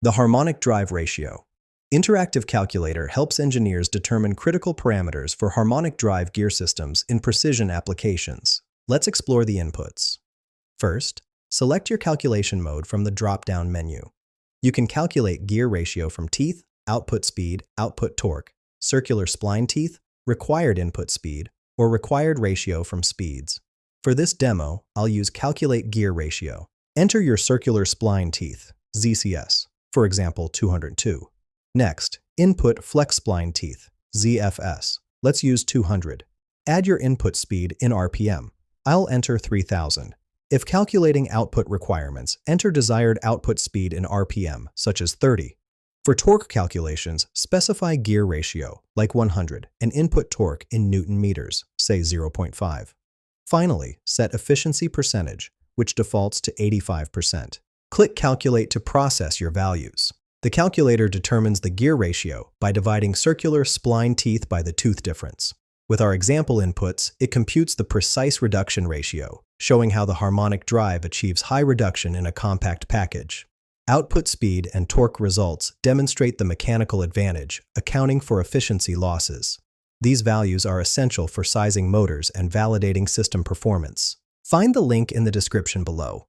The harmonic drive ratio. Interactive calculator helps engineers determine critical parameters for harmonic drive gear systems in precision applications. Let's explore the inputs. First, select your calculation mode from the drop-down menu. You can calculate gear ratio from teeth, output speed, output torque, circular spline teeth, required input speed, or required ratio from speeds. For this demo, I'll use Calculate Gear Ratio. Enter your circular spline teeth, ZCS, for example 202. Next, input flex spline teeth, ZFS. Let's use 200. Add your input speed in RPM. I'll enter 3000. If calculating output requirements, enter desired output speed in RPM, such as 30. For torque calculations, specify gear ratio, like 100, and input torque in Newton meters, say 0.5. Finally, set efficiency percentage, which defaults to 85%. Click Calculate to process your values. The calculator determines the gear ratio by dividing circular spline teeth by the tooth difference. With our example inputs, it computes the precise reduction ratio, showing how the harmonic drive achieves high reduction in a compact package. Output speed and torque results demonstrate the mechanical advantage, accounting for efficiency losses. These values are essential for sizing motors and validating system performance. Find the link in the description below.